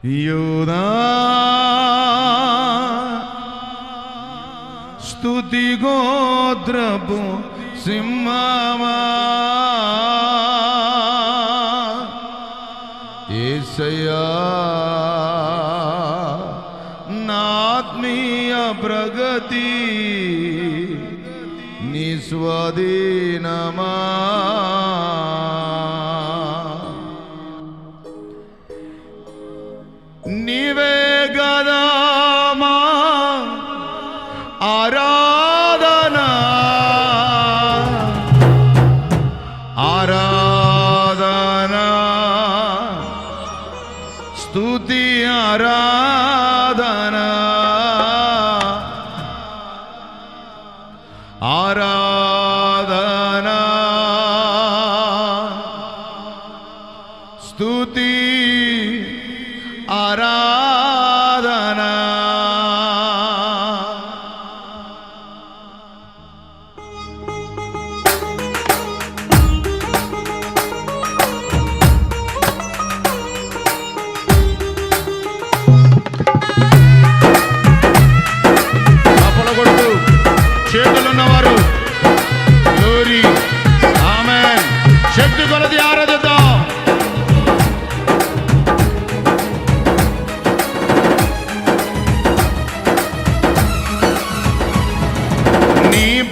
యూదా స్తుతి గోత్రపు సింహమా యేసయ్యా నా ఆత్మీయ ప్రగతి నీ స్వాధీనమా నీవే గదా మా ఆరాధనా ఆరాధనా స్తుతి ఆరాధనా ఆరాధనా స్తుతి ఆరాధనా అప్పలగొట్టు చేతులున్నవారు గ్లోరీ ఆమేన్ శక్తి కొలది ఆరాధిద్దాం.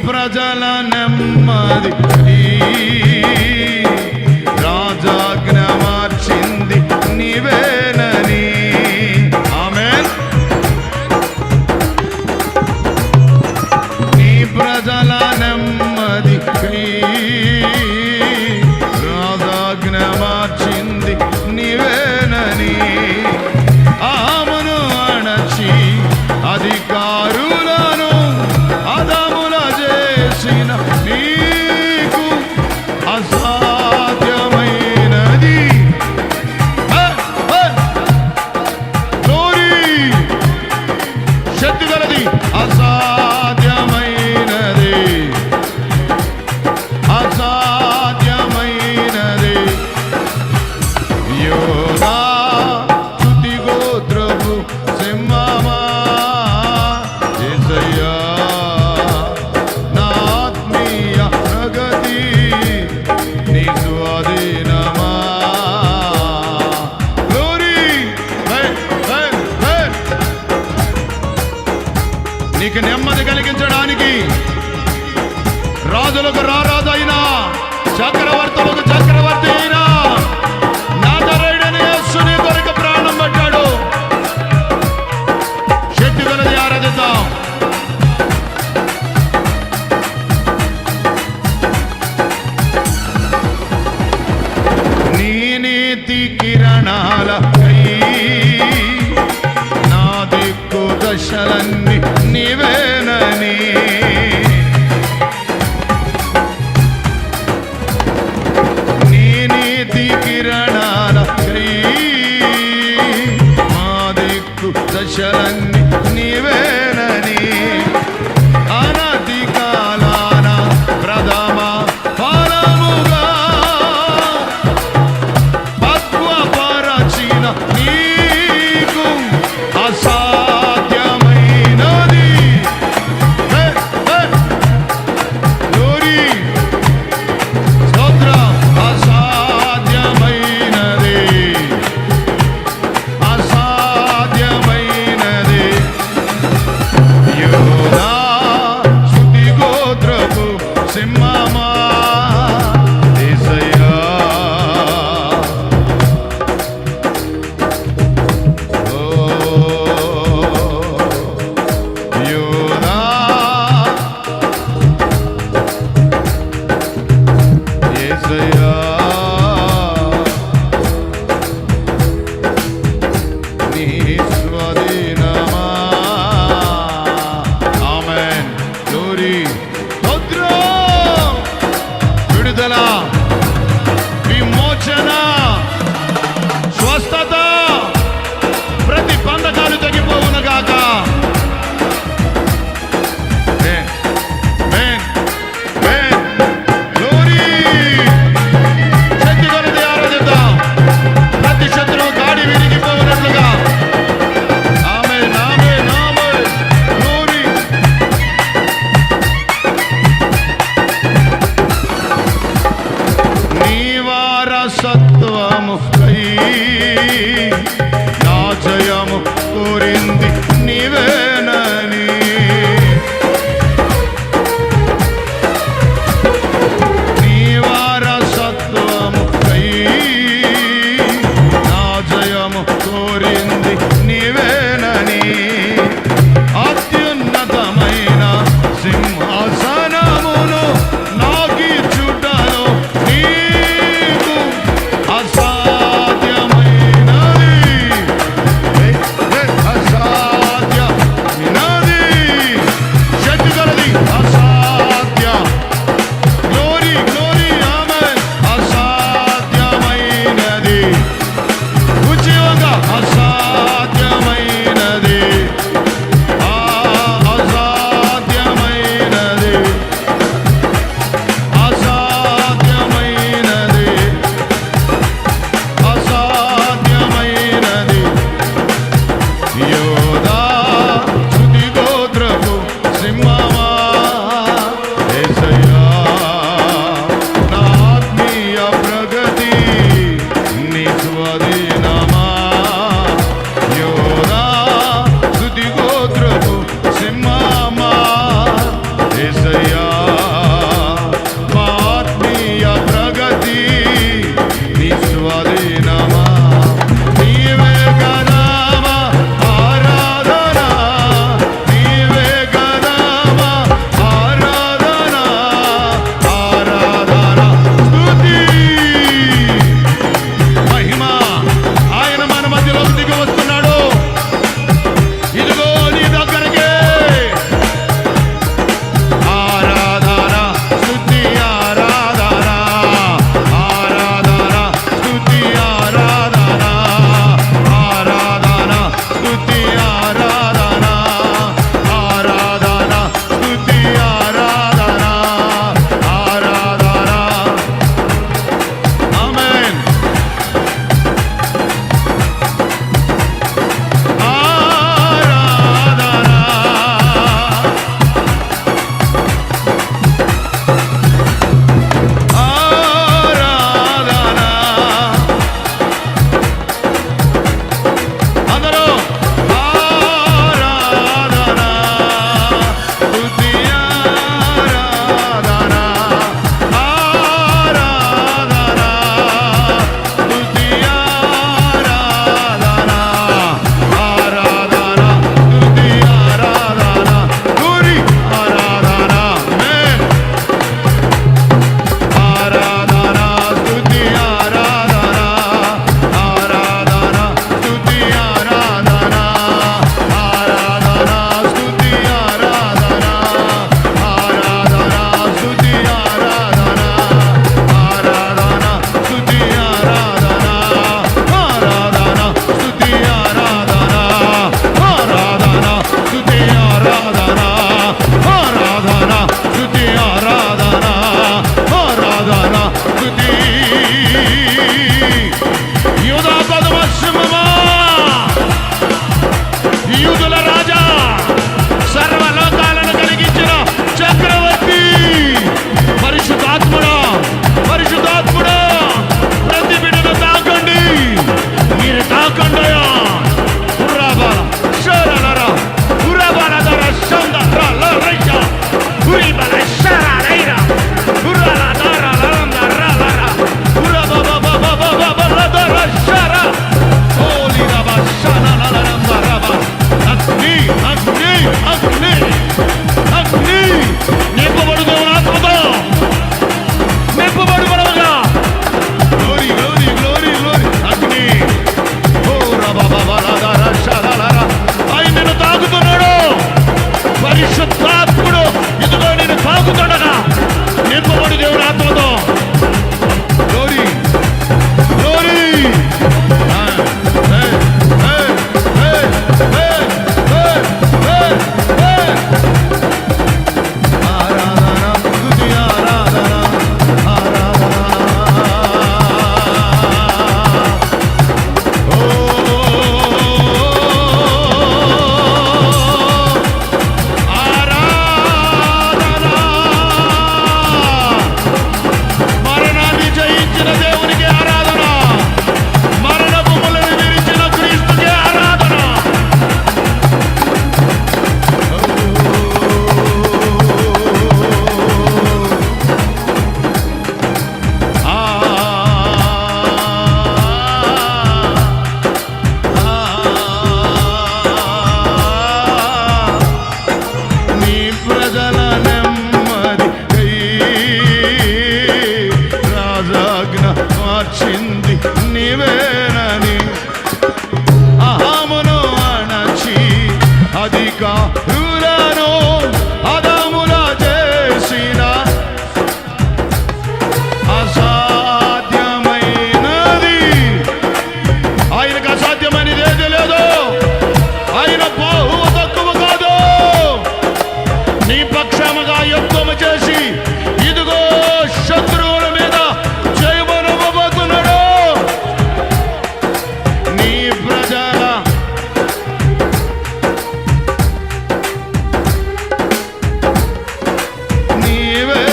ప్రజల నెమ్మది రాజాజ్ఞ మార్చింది నీవేనని ఆమేన్. నీ ప్రజల నెమ్మది రాజాజ్ఞ మార్చింది నీవేనని ఆమును అణచి అధికారులను నీకు అసాధ్యమైనది శక్తి గలది అసాధ్యమైనది అసాధ్యమైనది యోగా స్తుతి గోత్రపు సింహమా యేసయ్యా నీకు నెమ్మది కలిగించడానికి రాజులకు రారాజు అయినా చక్రవర్తులకు చక్రవర్తి అయినా నాజరేయుడైన యేసు నీ కొరకు ప్రాణం పెట్టాడు. శక్తి గలది ఆరాధిద్దాం. నీ నీతి కిరణాల నా దిక్కు దశలన్నీ నీవేనని నీ నీతి కిరణాల మా దిక్కు దశలన్నీ నీవేనని అనతి కాలాన ప్రథమ ఫలముగా పక్వపరచిన నీకు అసాధ్యమైనది స్తోత్ర అసాధ్యమైనది అసాధ్యమైనది నా జయము కోరింది నీవేనని. నీ వారసత్వముకై నా జయము కోరింది నీవేనని. అత్యున్నతమైన సింహాసనమును నాకిచ్చుటలో నీకు అసాధ్యమైనది. అసాధ్యమైనది ఏది లేదు. ఆయన బాహువు తక్కువ కాదు. నీ పక్షముగా యుద్ధము చేసి ఇదిగో శత్రువుల మీద జయమనవ్వబోతున్నాడు. నీ ప్రజల నీవే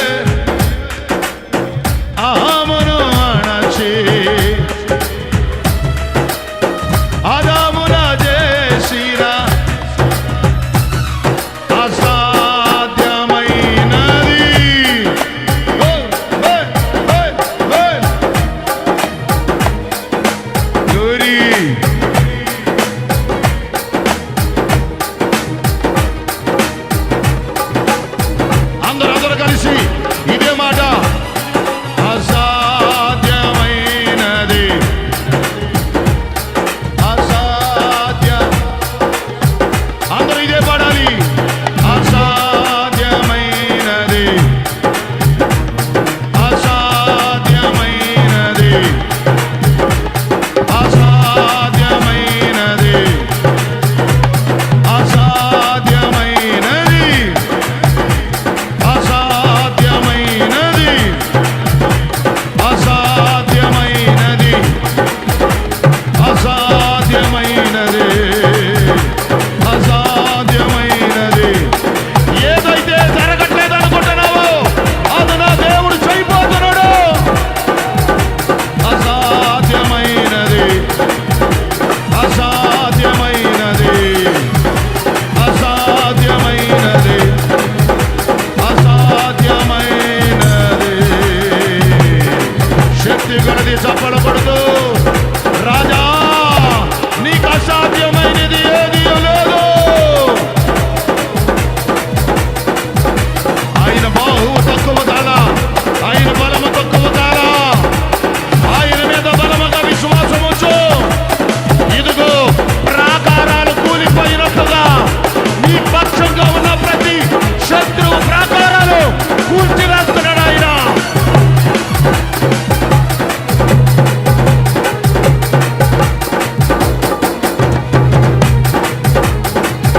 ఆమను అణచి ఆదామున చేసిన అసాధ్యమైనది. గురి అందరూ కలిసి ఇదే మాట, అసాధ్యమైనది అసాధ్య. అందరూ ఇదే పాడాలి, అసాధ్యమైనది అసాధ్యమైనది అసాధ్యమైనది అసాధ్యమైనది అసాధ్యమైనది అసాధ్యమైనది అసాధ్యమైనది అసాధ్యమైనది. ఏదైతే జరగట్లేదు అనుకుంటున్నావో అది నా దేవుడు చేయబోతున్నాడు. అసాధ్యమైనది అసాధ్యమైనది అసాధ్యమైనది అసాధ్యమైనది. శక్తి గలది చప్పలు కొడుతూ, రాజా నీకు అసాధ్యమైనది ఏది లేదు. ఆయన బాహువు తక్కువ కాదా, ఆయన బలము తక్కువ కాదా. ఆయన మీద బలముగా విశ్వాసం ఉంచు. ఇదిగో ప్రాకారాలు కూలిపోయినట్టుగా నీ పక్షంగా ఉన్న ప్రతి శత్రువు ప్రాకారాలు కూల్చివేస్తున్నాడు ఆయన.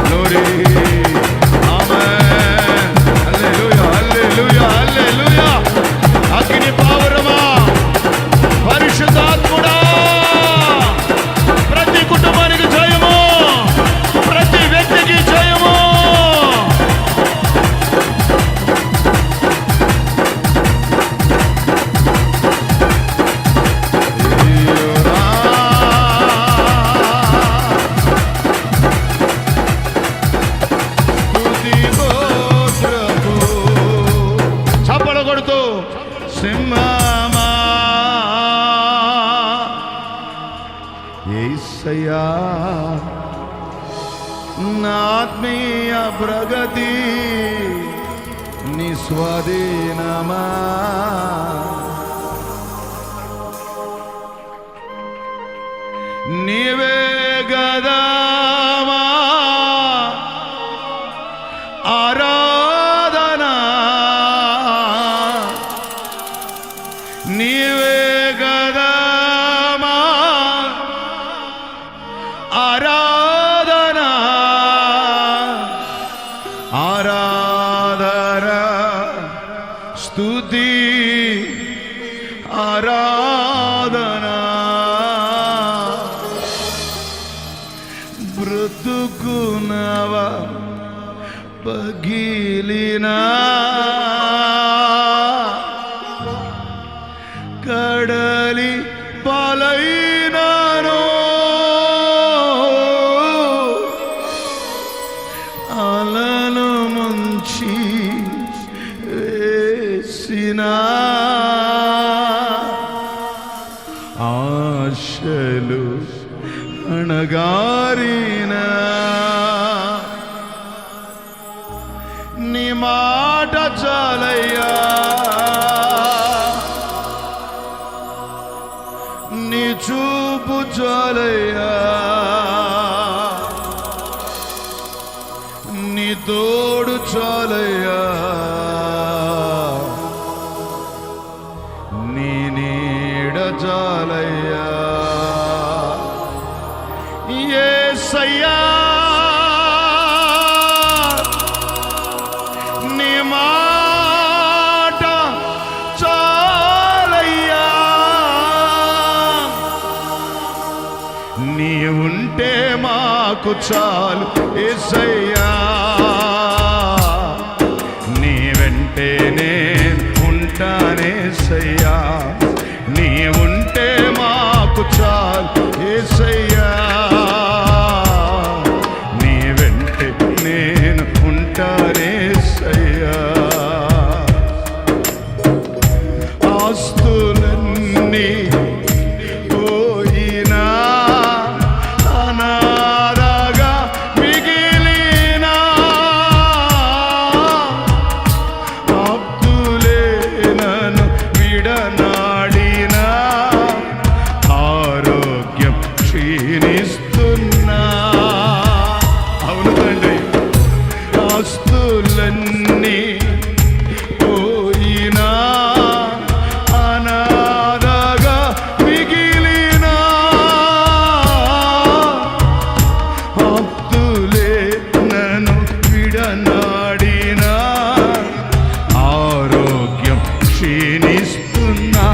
Glory. Amen. Hallelujah. Hallelujah. Hallelujah. అగ్ని పావురమా, పరిశుద్ధాత్ముడా, ప్రతి కుటుంబానికి జయము, ప్రతి వ్యక్తికి జయము. చప్పలు కొడుతూ, సింహమా యేసయ్యా నా ఆత్మీయ ప్రగతి నీ స్వాధీనమా. నీవే గదామా ఆరాధనా, నీవే గదామా ఆరాధనా ఆరాధన స్తుతి ఆరాధన. బ్రతుకునవా పగిలినా కడలి పాలైనాను, అలను ముంచి వేసిన ఆశలు అణగారిన నీ మాట చాలయ్యా, నీ చూపు చాలయ్యా, నీ తోడు చాలయ్యా, నీ నీడ చాలయ్యా. యేసయ్యా నీ మాట చాలయ్యా, నీ ఉంటే మాకు చాలు యేసయ్యా, నీ వెంటే నేను ఉంటానేసయ్యా, నీ ఉంటే మాకు చాలు యేసయ్యా, నీ వెంటే నేను ఉంటానేసయ్యా. ఆస్తులన్నీ పోయినా అనాథగా మిగిలినా, ఆప్తులే నన్ను విడనాడినా, ఆరోగ్యం క్షీణిస్తున్నా. అవును తండ్రి, ఆస్తులన్నీ పోయినా అనాథగా మిగిలినా, ఆప్తులే నన్ను విడనాడినా, ఆరోగ్యం క్షీణిస్తున్నా.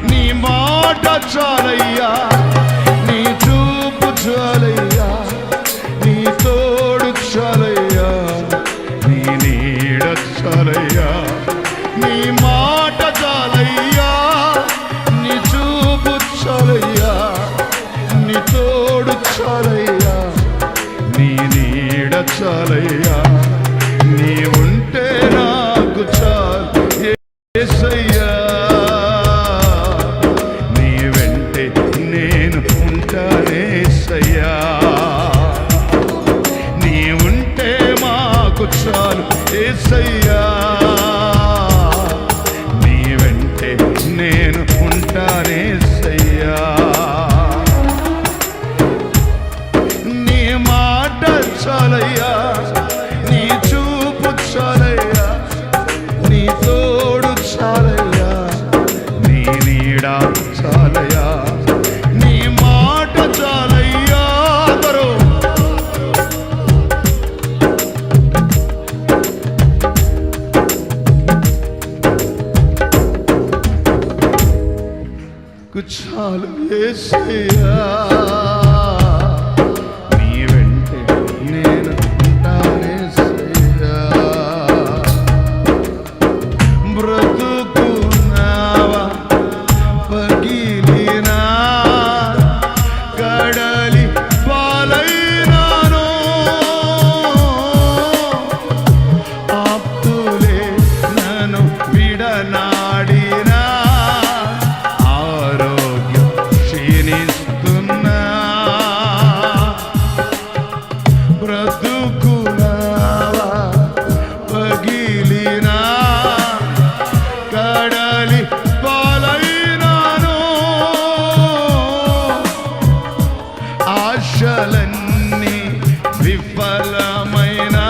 నీ మాట చాలయ్యా, నీ చూపు చాలయ్యా, నీ తోడు చాలయ్యా, నీ నీడ చాలయ్యా. నీ మాట చాలయ్యా, నీ చూపు చాలయ్యా, నీ తోడు చాలయ్యా, నీ నీడ చాలయ్యా, నీ ఉంటే నాకు చాలు యేసయ్యా, నీ వెంటే నేను ఉంటానేసయ్యా, నీ ఉంటే మాకు చాలు యేసయ్యా, నీ వెంటే నేను ఉంటానేసయ్యా. నీ మాట చాలయ్యా, నీ చూపు చాలయ్యా, నీ తోడు చాలయ్యా, నీ నీడ చాలయ్యా, నీ మాట చాలయ్యా. అందరూ చాలు యేసయ్యా, నీ వెంటే నేను ఉంటానేసయ్యా. బ్రతుకున్నావా పగిలినా కడలి పాలైనాను, ఆప్తులే నన్ను విడనాడినా, ఆరోగ్యం క్షీణిస్తున్నా. బ్రతుకున్నావా పగిలినా కడలి పాలైనాను, ఆశలన్నీ విఫలమైనా,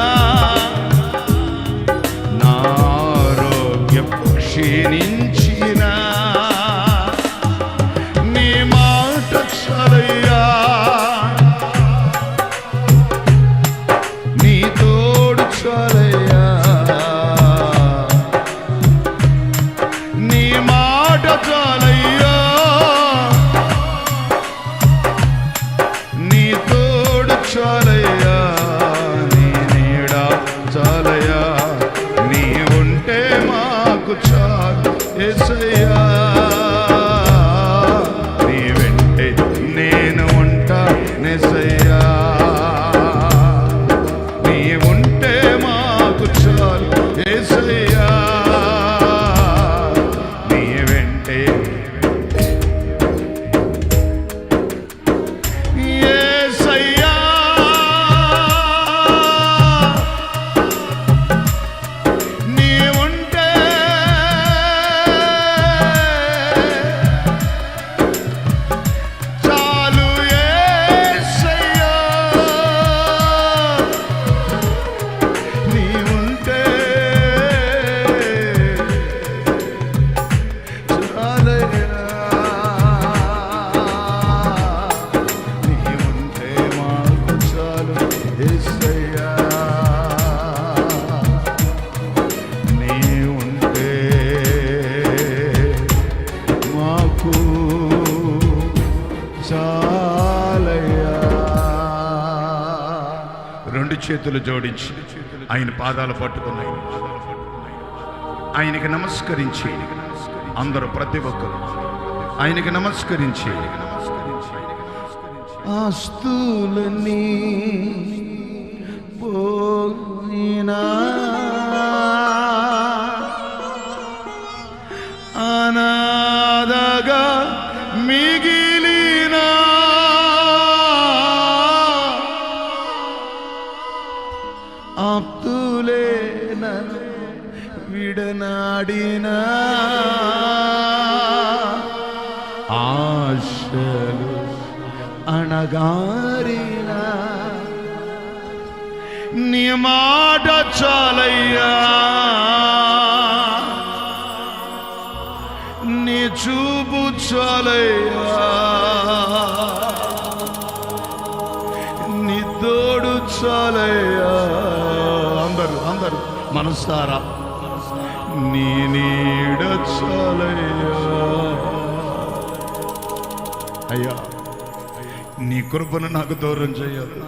నా ఆరోగ్యం క్షీణించినా, నీ మాట చాలయ్యా, నీ తోడు చాలయ్యా, నీ మాట చాలయ్యా, నీ తోడు రెండు చేతులు జోడించి ఆయన పాదాలు పట్టుకున్నాయి. ఆయనకి నమస్కరించి అందరూ ప్రతి ఒక్కరు ఆయనకి నమస్కరించి ఆస్తులన్నీ పోయినా అనాథగా మిగిలిన ఆప్తులే నన్ను విడనాడిన ఆశలు అణగారిన నీ మాట చాలయ్యా, నీ చూపు చాలయ్యా, నీ తోడు చాలయ్యా. అందరూ మనసారా నీ నీడ చాలయ్యా. అయ్యా నీ కృపను నాకు దూరం చేయాలి.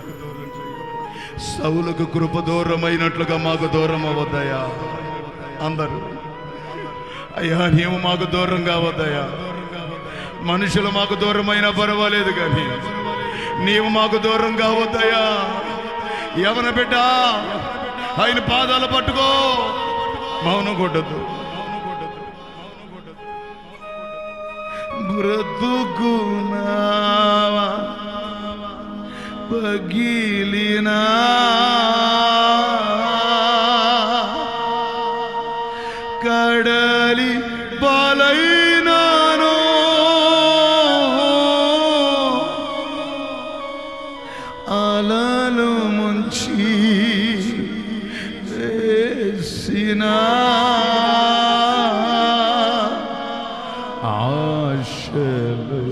సౌలుకు కృప దూరమైనట్లుగా మాకు దూరం అవ్వద్దయ్యా. అందరూ అయ్యా నీవు మాకు దూరం కావద్దయ్యా. మనుషులు మాకు దూరమైనా పర్వాలేదు కానీ నీవు మాకు దూరం కావద్దయ్యా. యవన బిడ్డ ఆయన పాదాలు పట్టుకో, మౌనం కొట్టద్దు. బ్రతుకునావా పగిలినా కడలి పాలైనాను, అలలు ముంచి వేసిన ఆశలు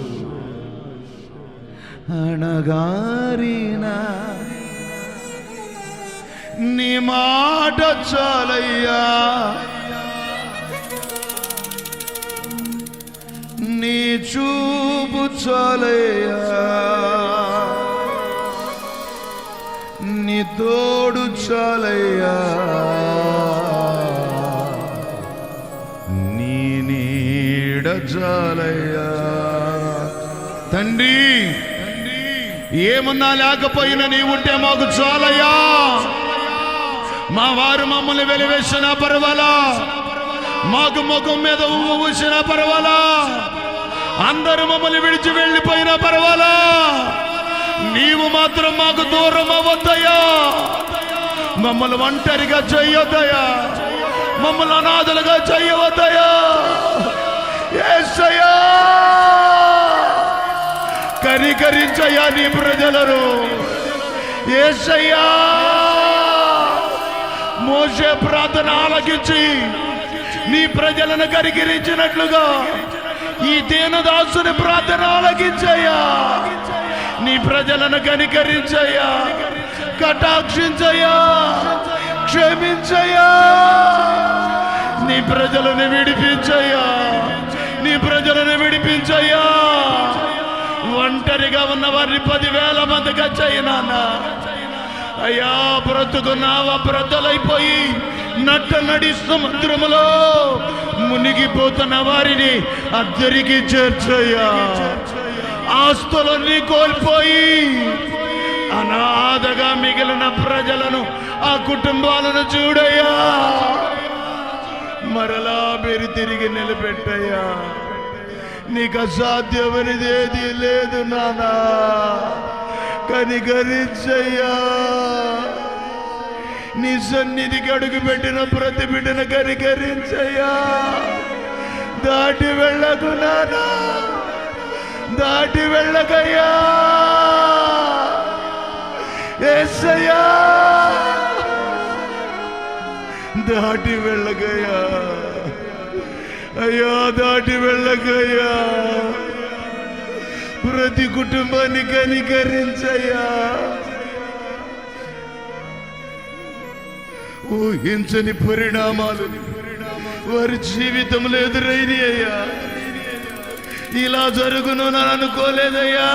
అణగారిన నీ మాట చాలయ్యా, నీ చూపు చాలయ్యా, నీ తోడు చాలయ్యా, నీ నీడ చాలయ్యా. తండ్రి ఏమన్నా లేకపోయినా నీవుంటే మాకు చాలయ్యా. మా వారు మమ్మల్ని వెలివేసినా పర్వాలా, మాకు ముఖం మీద ఊసినా పర్వాలా, అందరూ మమ్మల్ని విడిచి వెళ్ళిపోయినా పర్వాలా, నీవు మాత్రం మాకు దూరం అవ్వద్దయ్యా. మమ్మల్ని ఒంటరిగా చెయ్యొద్దయ్యా, మమ్మల్ని అనాథలుగా చెయ్యవద్దయ్యా. యేసయ్యా కనికరించయ్యా నీ ప్రజలను. యేసయ్యా మోషే ప్రార్థన ఆలకించి నీ ప్రజలను కనికరించినట్లుగా ఈ దీనదాసుని ప్రార్థన ఆలకించయ్యా. నీ ప్రజలను కనికరించయ్యా, కటాక్షించయ్యా, క్షమించయ్యా. నీ ప్రజలను విడిపించయ్యా, నీ ప్రజలను విడిపించయ్యా. ఒంటరిగా ఉన్న వారిని 10,000 మందిగా చేయనా అయ్యా. బ్రతుకున్నావా బ్రతలైపోయి నట్ట నడి సముద్రములో మునిగిపోతున్న వారిని అద్దరికి చేర్చయ్యా. ఆస్తులన్నీ కోల్పోయి అనాథగా మిగిలిన ప్రజలను, ఆ కుటుంబాలను చూడయ్యా. మరలా మీరు తిరిగి నిలబెట్టయ్యా. నీకు అసాధ్యమనేది ఏది లేదు నానా. కనికరించయ్యా. నీ సన్నిధికి అడుగు పెట్టిన ప్రతి బిడ్డను కనికరించయ్యా. దాటి వెళ్ళకు నానా, దాటి వెళ్ళకయ్యా. యేసయ్యా దాటి వెళ్ళకయ్యా. అయ్యా దాటి వెళ్ళకయ్యా. ప్రతి కుటుంబాన్ని కనికరించయ్యా. ఊహించని పరిణామాలు వారి జీవితంలో ఎదురైంది అయ్యా. ఇలా జరుగును అని అనుకోలేదయ్యా.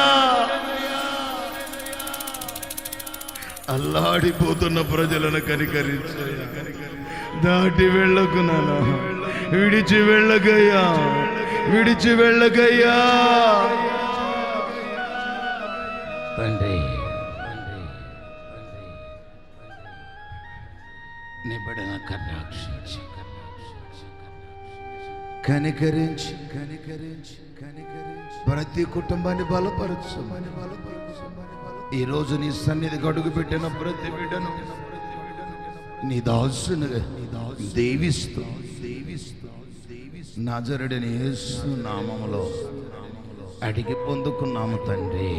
అల్లాడిపోతున్న ప్రజలను కనికరించయ్యా. దాటి వెళ్ళకు నాన్న, విడిచి వెళ్ళకయ్యా, విడిచి వెళ్ళకయ్యా. తండ్రి, నీ బిడ్డను కటాక్షించి కనికరించి కనికరించి కనికరించి ప్రతి కుటుంబాన్ని బలపరచు. ఈరోజు నీ సన్నిధికి అడుగు పెట్టిన ప్రతి బిడ్డను నీ దాసునుగా దీవిస్తూ నజరుడైన యేసు నామములో అడిగి పొందుకున్నాము తండ్రి.